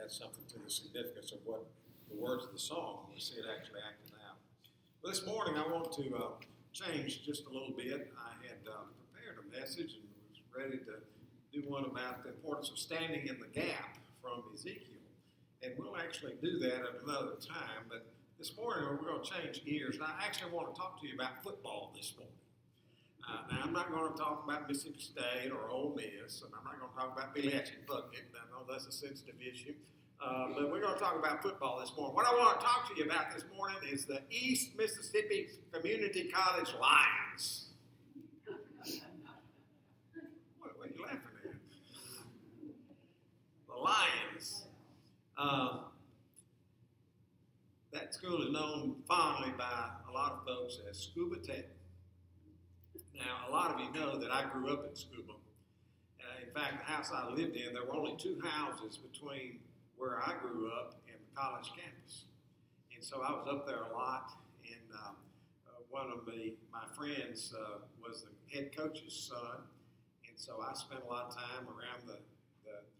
add something to the significance of what the words of the song, we see it actually acted out. But this morning I want to change just a little bit. I had prepared a message and was ready to do one about the importance of standing in the gap from Ezekiel. And we'll actually do that at another time, but this morning we're going to change gears. And I actually want to talk to you about football this morning. Now, I'm not going to talk about Mississippi State or Ole Miss, and I'm not going to talk about Billy Hatch and Bucket. I know that's a sensitive issue. But we're going to talk about football this morning. What I want to talk to you about this morning is the East Mississippi Community College Lions. What are you laughing at? The Lions. That school is known fondly by a lot of folks as Scooba Tech. Now, a lot of you know that I grew up in Scooba. In fact, the house I lived in, there were only two houses between where I grew up and the college campus. And so I was up there a lot, and one of my friends was the head coach's son, and so I spent a lot of time around the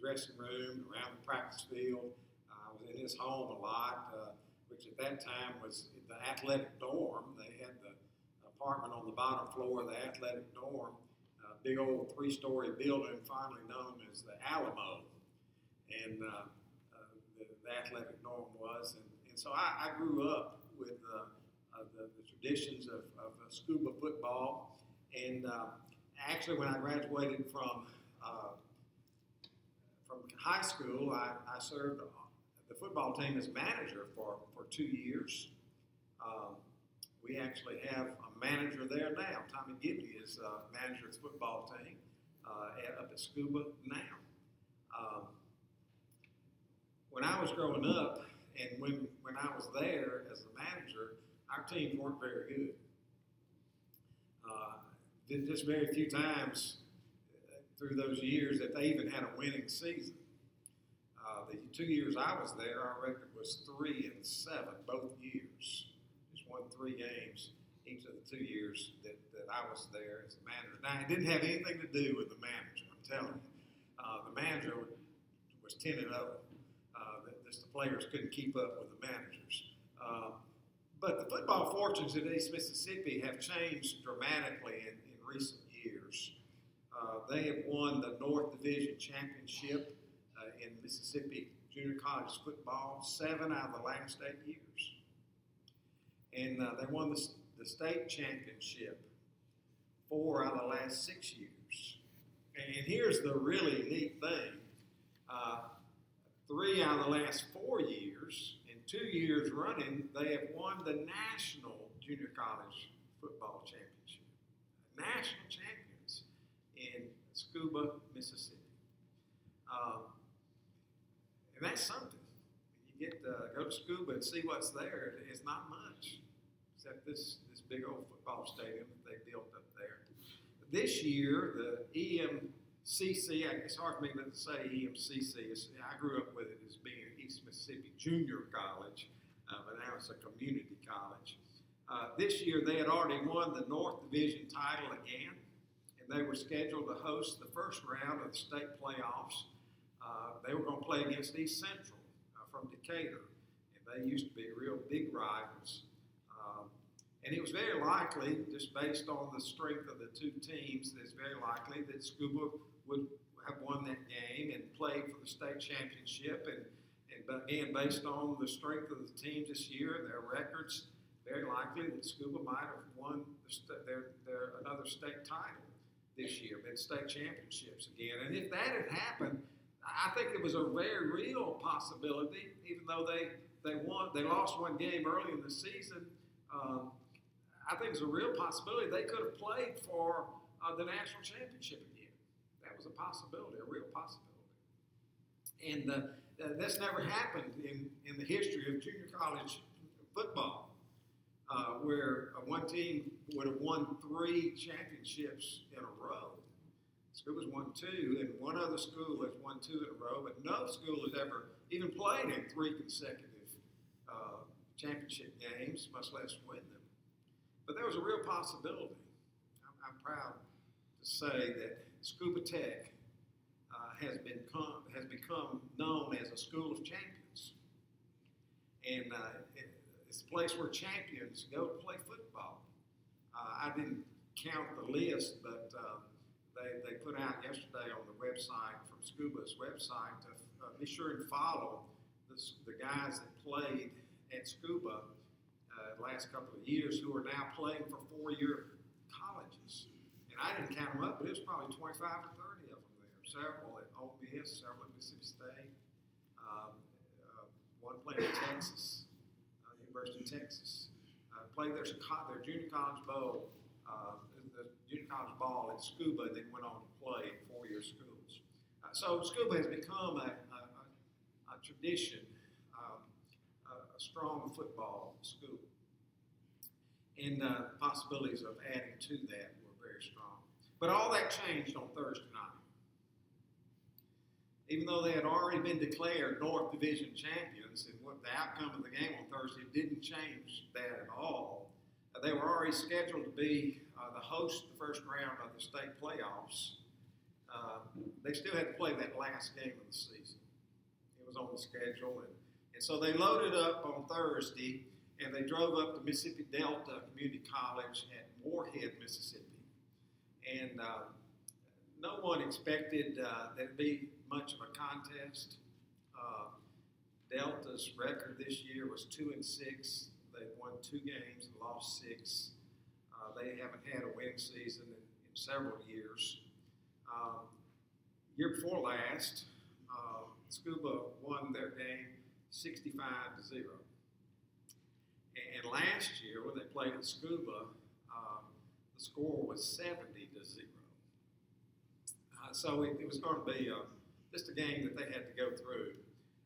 dressing room, around the practice field. I was in his home a lot, which at that time was the athletic dorm. They had the apartment on the bottom floor of the athletic dorm, a big old three-story building finally known as the Alamo, and the athletic dorm was. And so I grew up with the traditions of scuba football, and actually when I graduated from high school, I served the football team as manager for 2 years. We actually have a manager there now. Tommy Gibney is manager of the football team up at Scooba now. When I was growing up and when I was there as the manager, our teams weren't very good. Just very few times through those years that they even had a winning season. The 2 years I was there, our record was 3-7 both years. Won 3 games each of the 2 years that I was there as a manager. Now, it didn't have anything to do with the manager, I'm telling you. The manager was 10-0. Just the players couldn't keep up with the managers. But the football fortunes in East Mississippi have changed dramatically in recent years. They have won the North Division Championship in Mississippi Junior College football 7 out of the last 8 years. And they won the state championship 4 out of the last 6 years. And here's the really neat thing. 3 out of the last 4 years, and 2 years running, they have won the National Junior College Football Championship. National champions in Scooba, Mississippi. And that's something. You get to go to Scooba and see what's there. It's not much, except this big old football stadium that they built up there. This year, the EMCC, it's hard for me to say EMCC. I grew up with it as being East Mississippi Junior College, but now it's a community college. This year, they had already won the North Division title again, and they were scheduled to host the first round of the state playoffs. They were going to play against East Central from Decatur, and they used to be real big rivals. And it was very likely, just based on the strength of the two teams, it's very likely that Scooba would have won that game and played for the state championship. And again, based on the strength of the teams this year, their records, very likely that Scooba might have won their another state title this year, mid-state championships again. And if that had happened, I think it was a very real possibility, even though they lost one game early in the season. I think it's a real possibility they could have played for the national championship again. That was a possibility, a real possibility. And that's never happened in the history of junior college football, where one team would have won 3 championships in a row. Scooba's won 2, and one other school has won 2 in a row, but no school has ever even played in 3 consecutive championship games, much less win them. But there was a real possibility. I'm proud to say that Scooba Tech has become become known as a school of champions. And it's a place where champions go to play football. I didn't count the list, but they put out yesterday on the website, from Scooba's website, to be sure and follow the guys that played at Scooba the last couple of years who are now playing for four-year colleges. And I didn't count them up, but it was probably 25 or 30 of them there. Several at Ole Miss, several at Mississippi State. One played at Texas, University of Texas. Played their junior college bowl, the junior college ball at Scooba, then went on to play at four-year schools. So Scooba has become a tradition, a strong football school. And the possibilities of adding to that were very strong. But all that changed on Thursday night. Even though they had already been declared North Division champions, and what the outcome of the game on Thursday didn't change that at all, they were already scheduled to be the host of the first round of the state playoffs. They still had to play that last game of the season. It was on the schedule, and so they loaded up on Thursday, and they drove up to Mississippi Delta Community College at Moorhead, Mississippi. And no one expected there'd be much of a contest. Delta's record this year was 2-6. They've won 2 games and lost 6. They haven't had a winning season in several years. Year before last, Scooba won their game 65-0. And last year, when they played at Scooba, the score was 70-0. So it was going to be just a game that they had to go through.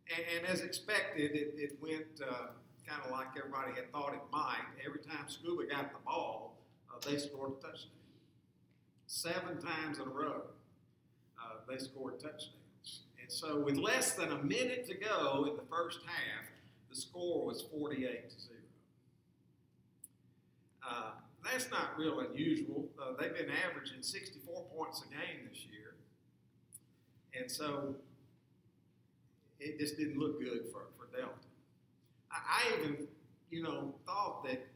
And as expected, it went kind of like everybody had thought it might. Every time Scooba got the ball, they scored a touchdown. 7 times in a row, they scored touchdowns. And so with less than a minute to go in the first half, the score was 48-0. That's not real unusual. They've been averaging 64 points a game this year. And so it just didn't look good for Delta. I even, thought that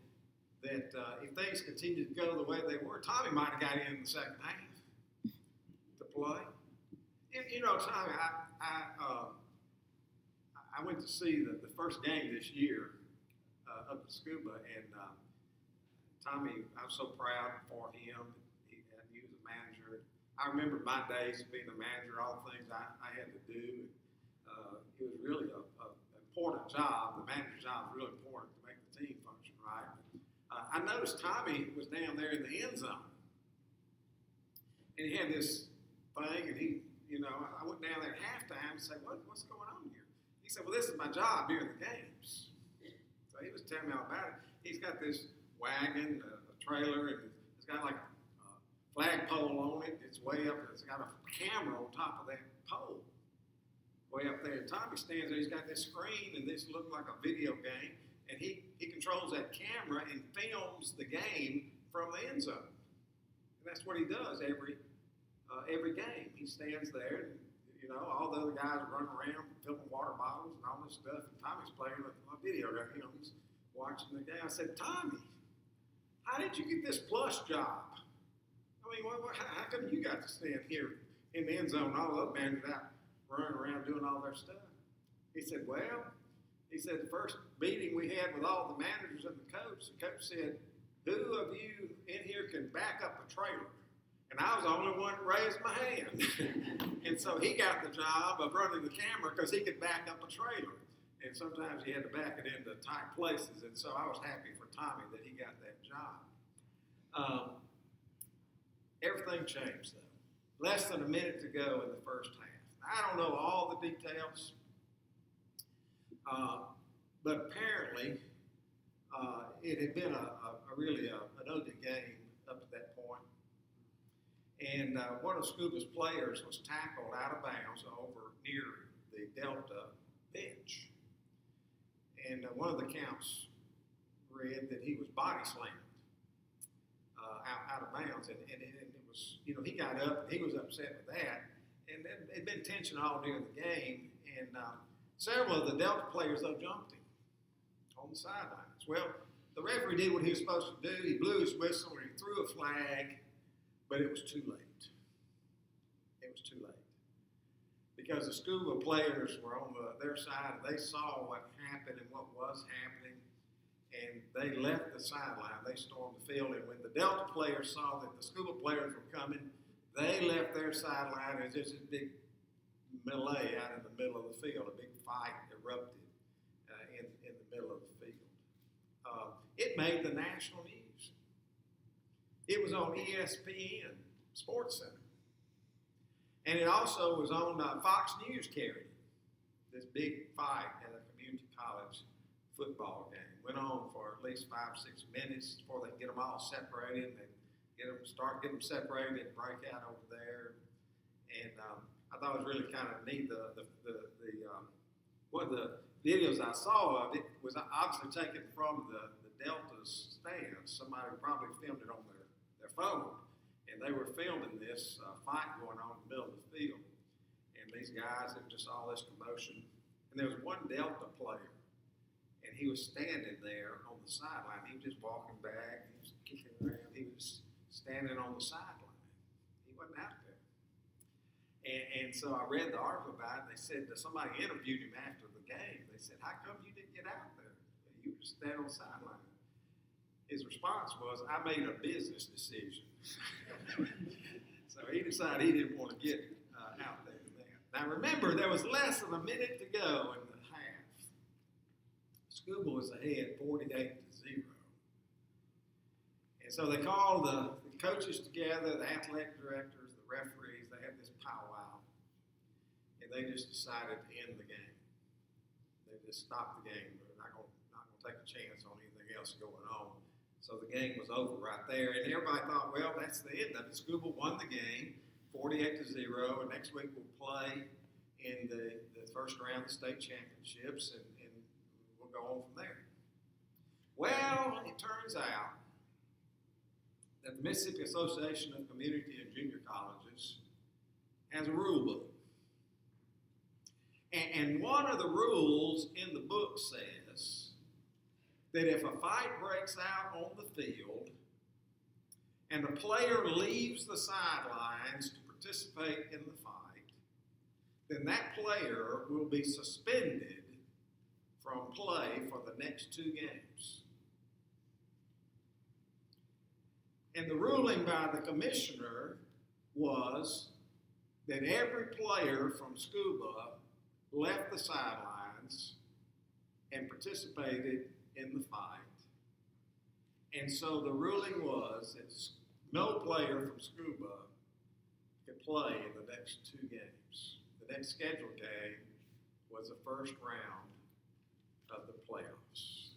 if things continued to go the way they were, Tommy might have got in the second half to play. And, Tommy, I went to see the first game this year up at Scooba, and Tommy, I'm so proud for him. He was a manager. I remember my days of being a manager, all the things I had to do. It was really an important job. The manager's job is really important to make the team function right. I noticed Tommy was down there in the end zone. And he had this thing, and I went down there at halftime and said, what's going on here? He said, well, this is my job during the games. So he was telling me all about it. He's got this wagon, a trailer, and it's got like a flagpole on it. It's way up, it's got a camera on top of that pole. Way up there. And Tommy stands there, he's got this screen, and this looked like a video game, and he controls that camera and films the game from the end zone. And that's what he does every game. He stands there, and all the other guys are running around filming water bottles and all this stuff, and Tommy's playing a video game. He's watching the game. I said, Tommy, how did you get this plus job? I mean, how come you got to stand here in the end zone and all the other managers out running around doing all their stuff? He said, the first meeting we had with all the managers and the coach said, who of you in here can back up a trailer? And I was the only one that raised my hand. And so he got the job of running the camera because he could back up a trailer. And sometimes he had to back it into tight places. And so I was happy for Tommy that he got that job. Everything changed, though. Less than a minute to go in the first half. I don't know all the details, but apparently it had been really an ugly game up to that point. And one of Scooba's players was tackled out of bounds over near the Delta bench. And one of the counts read that he was body slammed out of bounds. And it was, he got up and he was upset with that. and there'd been tension all during the game, and several of the Delta players, though, jumped him on the sidelines. Well, the referee did what he was supposed to do. He blew his whistle and he threw a flag, but it was too late. It was too late. Because the Scooba players were on their side, and they saw what happened and what was happening, and they left the sideline. They stormed the field, and when the Delta players saw that the Scooba players were coming, they left their sideline. It was just this big melee out in the middle of the field. A big fight erupted in the middle of the field. It made the national news. It was on ESPN Sports Center. And it also was on Fox News carried it. This big fight at a community college football game. Went on for at least 5-6 minutes before they get them all separated. And get them separated and break out over there. And I thought it was really kind of neat. One of the videos I saw of it was obviously taken from the Delta's stands. Somebody probably filmed it on their phone. And they were filming this fight going on in the middle of the field. And these guys, it was just all this commotion. And there was one Delta player, and he was standing there on the sideline. He was just walking back. He was kicking around. He was standing on the sideline. He wasn't out there. And so I read the article about it. They said that somebody interviewed him after the game. They said, "How come you didn't get out there? You were just standing on the sideline." His response was, "I made a business decision." So he decided he didn't want to get out there. Now remember, there was less than a minute to go in the half. Scooba was ahead 48-0. And so they called the coaches together, the athletic directors, the referees. They had this powwow. And they just decided to end the game. They just stopped the game. They're not going to take a chance on anything else going on. So the game was over right there, and everybody thought, well, that's the end of it. Scooba won the game, 48-0, and next week we'll play in the first round of the state championships, and we'll go on from there. Well, it turns out that the Mississippi Association of Community and Junior Colleges has a rule book. And one of the rules in the book says that if a fight breaks out on the field and a player leaves the sidelines to participate in the fight, then that player will be suspended from play for the next 2 games. And the ruling by the commissioner was that every player from Scooba left the sidelines and participated in the fight. And so the ruling was that no player from Scooba could play in the next 2 games. The next scheduled game was the first round of the playoffs.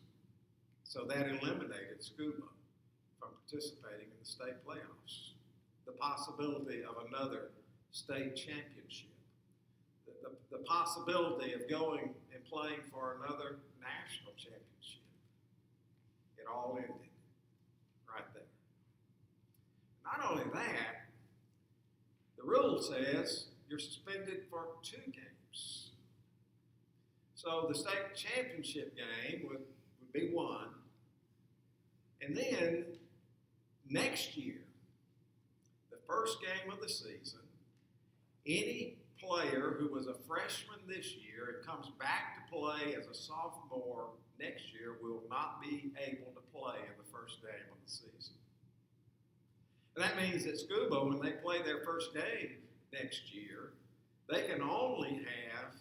So that eliminated Scooba from participating in the state playoffs. The possibility of another state championship. The possibility of going and playing for another national championship. It all ended right there. Not only that, the rule says you're suspended for 2 games. So the state championship game would be won. And then next year, the first game of the season, any player who was a freshman this year and comes back to play as a sophomore next year will not be able to play in the first game of the season. And that means that Scooba, when they play their first game next year, they can only have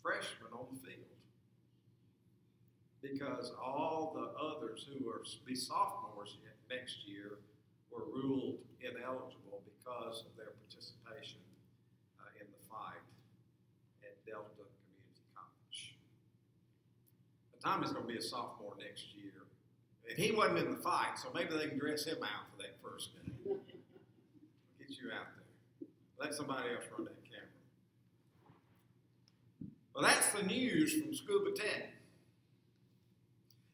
freshmen on the field. Because all the others who will be sophomores next year were ruled ineligible because of their participation in the fight at Delta Community College. But Tommy's going to be a sophomore next year. And he wasn't in the fight, so maybe they can dress him out for that first game. Get you out there. Let somebody else run that camera. Well, that's the news from Scooba Tech.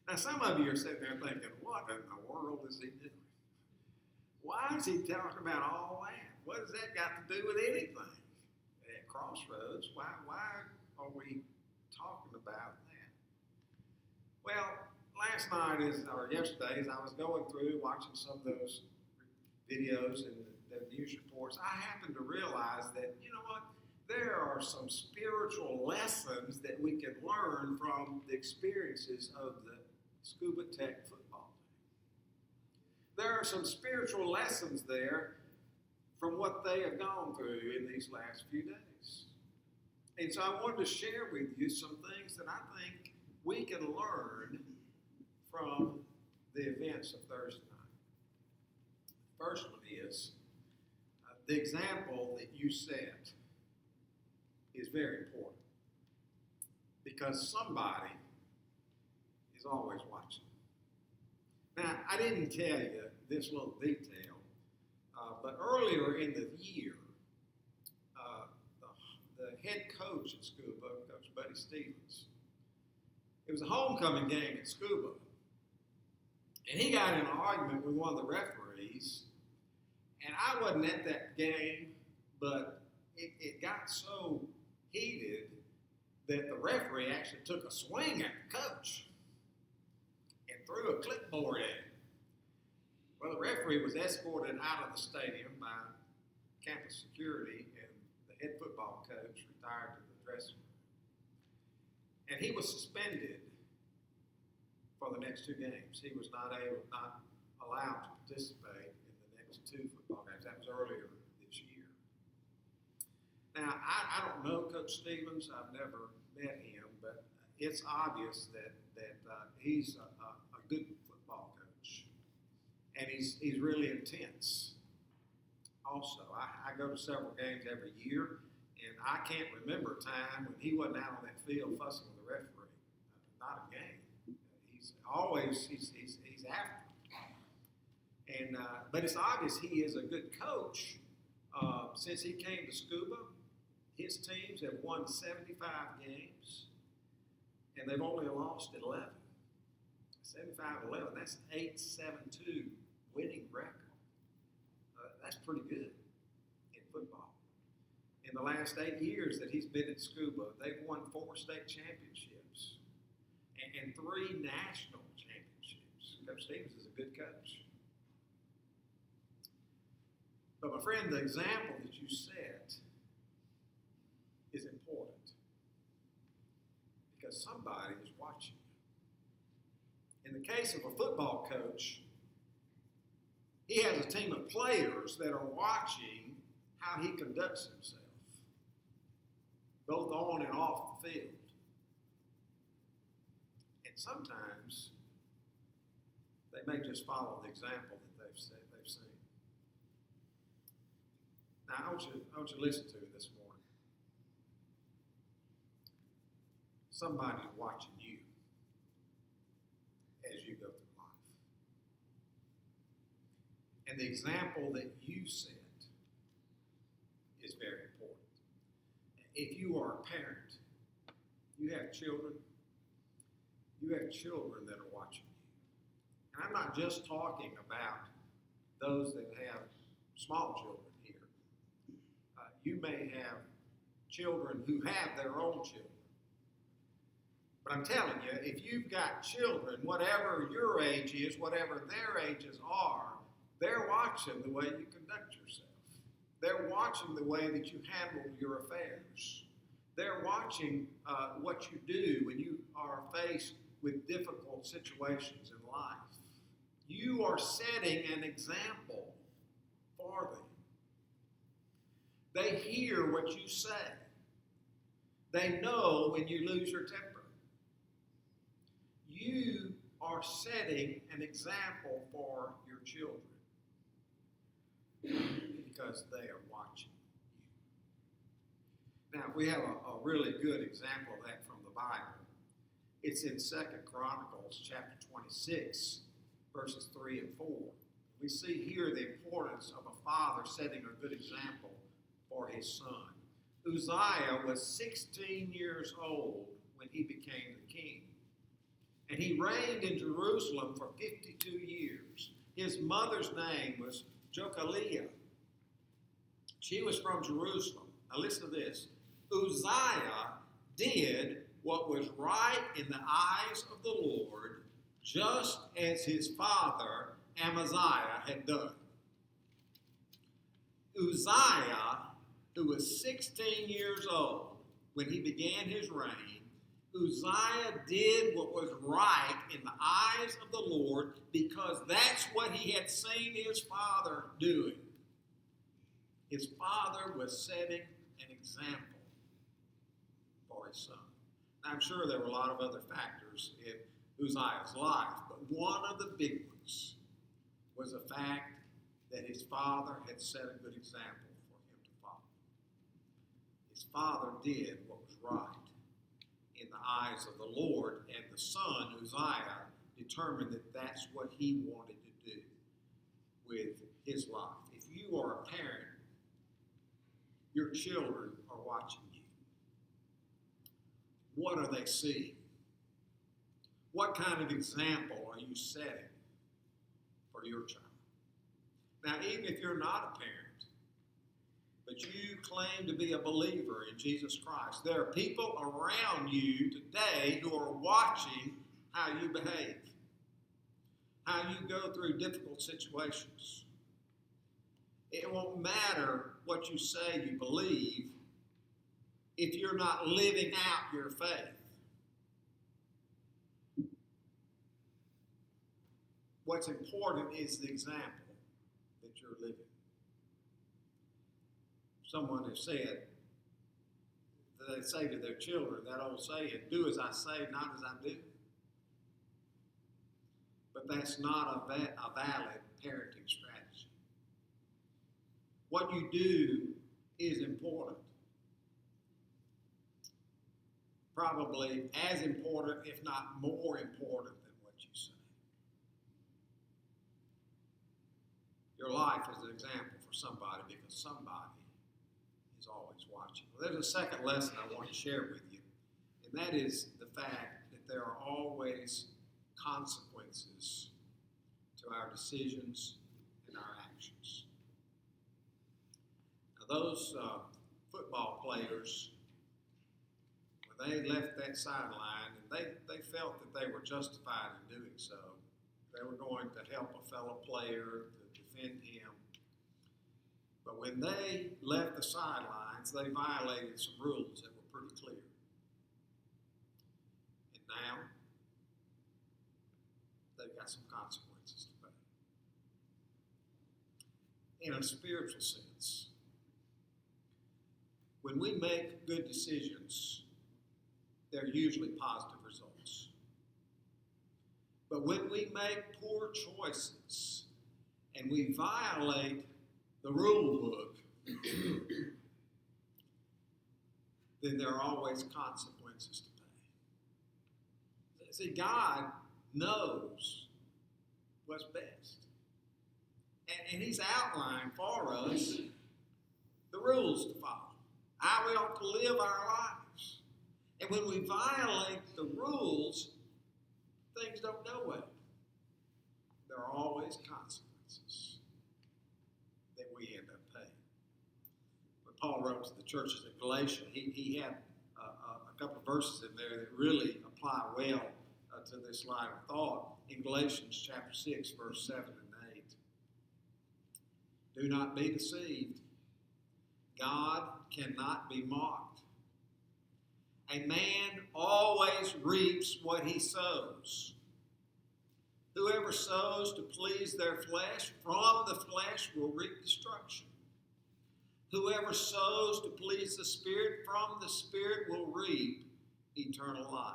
Now, some of you are sitting there thinking, what in the world is he doing? Why is he talking about all that? What has that got to do with anything? crossroads. Why are we talking about that? Well, last night or yesterday, as I was going through watching some of those videos and the news reports, I happened to realize that, you know what, there are some spiritual lessons that we can learn from the experiences of the Scuba Tech football team. There are some spiritual lessons there from what they have gone through in these last few days. And so I wanted to share with you some things that I think we can learn from the events of Thursday night. First one is the example that you set is very important because somebody is always watching. Now, I didn't tell you this little detail, but earlier in the year, the head coach at Scooba, Coach Buddy Stevens, it was a homecoming game at Scooba, and he got in an argument with one of the referees, and I wasn't at that game, but it got so heated that the referee actually took a swing at the coach and threw a clipboard at him. Well, the referee was escorted out of the stadium by campus security, and the head football coach retired to the dressing room. And he was suspended for the next two games. He was not allowed to participate in the next two football games. That was earlier this year. Now, I don't know Coach Stevens. I've never met him, but it's obvious that he's a good football coach, and he's really intense. Also, I go to several games every year, and I can't remember a time when he wasn't out on that field fussing with the referee. Not a game. He's after him. And but it's obvious he is a good coach. Since he came to Scooba, his teams have won 75 games, and they've only lost 11. 75-11, that's 8-7-2 winning record. That's pretty good in football. In the last 8 years that he's been at Scooba, they've won 4 state championships and 3 national championships. Coach Stevens is a good coach. But my friend, the example that you set is important because somebody is watching you. In the case of a football coach, he has a team of players that are watching how he conducts himself, both on and off the field. And sometimes they may just follow the example that they've seen. Now, I want you to listen to me this morning. Somebody's watching you as you go through life. And the example that you set is very important. If you are a parent, you have children that are watching you. And I'm not just talking about those that have small children here. You may have children who have their own children. But I'm telling you, if you've got children, whatever your age is, whatever their ages are, they're watching the way you conduct yourself. They're watching the way that you handle your affairs. They're watching what you do when you are faced with difficult situations in life. You are setting an example for them. They hear what you say. They know when you lose your temper. You are setting an example for your children because they are watching you. Now, we have a really good example of that from the Bible. It's in 2 Chronicles chapter 26, verses 3 and 4. We see here the importance of a father setting a good example for his son. Uzziah was 16 years old when he became the king. And he reigned in Jerusalem for 52 years. His mother's name was Jokaliah. She was from Jerusalem. Now listen to this. Uzziah did what was right in the eyes of the Lord, just as his father Amaziah had done. Uzziah, who was 16 years old when he began his reign, Uzziah did what was right in the eyes of the Lord because that's what he had seen his father doing. His father was setting an example for his son. Now, I'm sure there were a lot of other factors in Uzziah's life, but one of the big ones was the fact that his father had set a good example for him to follow. His father did what was right in the eyes of the Lord, and the son, Uzziah, determined that that's what he wanted to do with his life. If you are a parent, your children are watching you. What are they seeing? What kind of example are you setting for your child? Now, even if you're not a parent, but you claim to be a believer in Jesus Christ, there are people around you today who are watching how you behave, how you go through difficult situations. It won't matter what you say you believe if you're not living out your faith. What's important is the example that you're living. Someone has said, they say to their children, that old saying, do as I say, not as I do. But that's not a valid parenting strategy. What you do is important. Probably as important, if not more important than what you say. Your life is an example for somebody because somebody is always watching. Well, there's a second lesson I want to share with you, and that is the fact that there are always consequences to our decisions and our actions. Now, those football players, when they left that sideline, and they felt that they were justified in doing so, they were going to help a fellow player, to defend him. But when they left the sidelines, they violated some rules that were pretty clear. And now, they've got some consequences to pay. In a spiritual sense, when we make good decisions, they're usually positive results. But when we make poor choices and we violate the rule book, then there are always consequences to pay. See, God knows what's best. And He's outlined for us the rules to follow, how we ought to live our lives. And when we violate the rules, things don't go well. There are always consequences that we end up paying. When Paul wrote to the churches at Galatia, he had a couple of verses in there that really apply well to this line of thought. In Galatians chapter 6, verse 7 and 8. Do not be deceived. God cannot be mocked. A man always reaps what he sows. Whoever sows to please their flesh, from the flesh will reap destruction. Whoever sows to please the Spirit, from the Spirit will reap eternal life.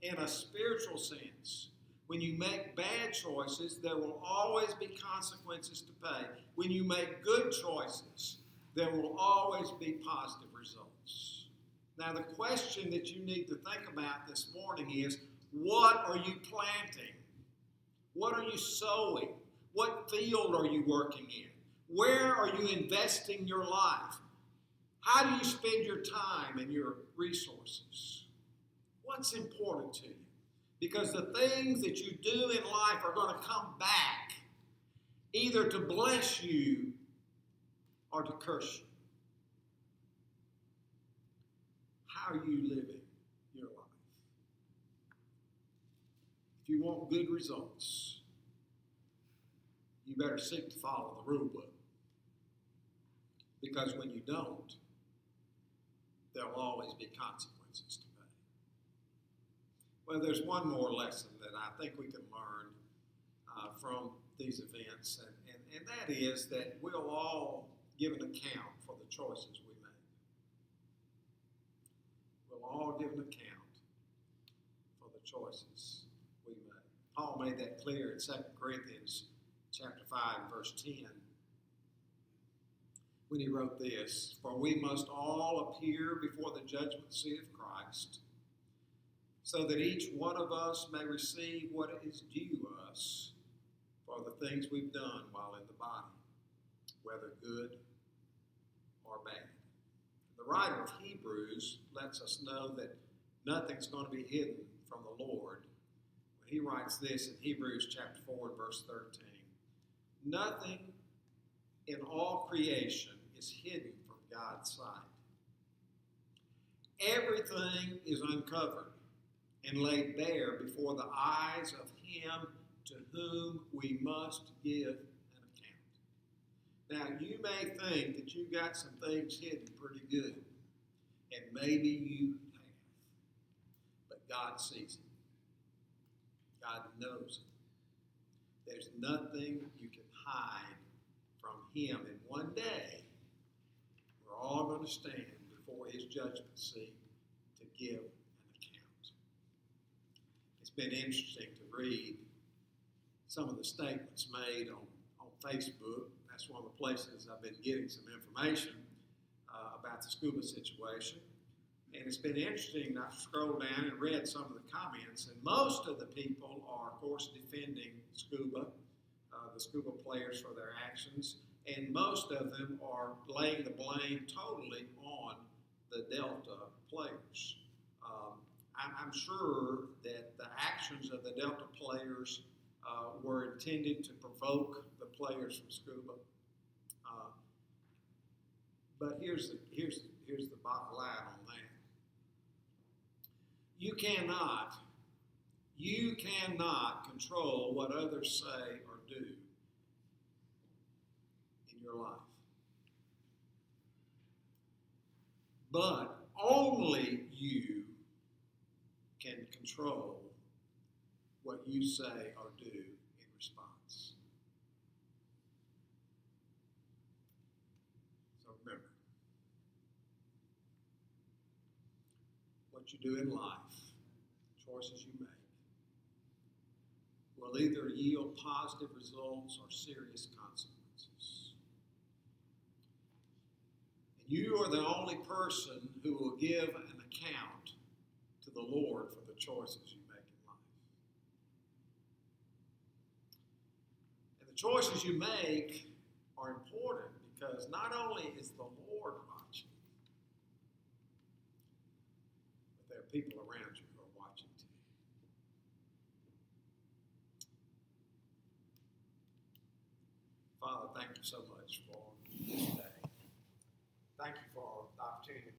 In a spiritual sense, when you make bad choices, there will always be consequences to pay. When you make good choices, there will always be positive results. Now, the question that you need to think about this morning is, what are you planting? What are you sowing? What field are you working in? Where are you investing your life? How do you spend your time and your resources? What's important to you? Because the things that you do in life are going to come back either to bless you or to curse you. How are you living your life? If you want good results, you better seek to follow the rule book. Because when you don't, there'll always be consequences to pay. Well, there's one more lesson that I think we can learn from these events, and that is that we'll all give an account for the choices we make. We'll all give an account for the choices we make. Paul made that clear in 2 Corinthians chapter 5, verse 10, when he wrote this, "For we must all appear before the judgment seat of Christ, so that each one of us may receive what is due us for the things we've done while in the body, whether good or bad." The writer of Hebrews lets us know that nothing's going to be hidden from the Lord when he writes this in Hebrews chapter 4 and verse 13. Nothing in all creation is hidden from God's sight. Everything is uncovered and laid bare before the eyes of him to whom we must give an account. Now, you may think that you got some things hidden pretty good, and maybe you have, but God sees it. God knows it. There's nothing you can hide from him, and one day we're all going to stand before his judgment seat to give an account. It's been interesting to read some of the statements made on Facebook. That's one of the places I've been getting some information about the Scooba situation. And it's been interesting. I've scrolled down and read some of the comments, and most of the people are, of course, defending Scooba, the Scooba players, for their actions. And most of them are laying the blame totally on the Delta players. I'm sure that the actions of the Delta players were intended to provoke the players from Scooba. But here's the bottom line on that. You cannot control what others say or do in your life. But only you can control what you say or do in response. So remember, what you do in life, choices you make, will either yield positive results or serious consequences. And you are the only person who will give an account to the Lord for the choices you make in life. And the choices you make are important because not only is the Lord watching, but there are people around you who are watching too. Father, thank you so much for this day. Thank you for the opportunity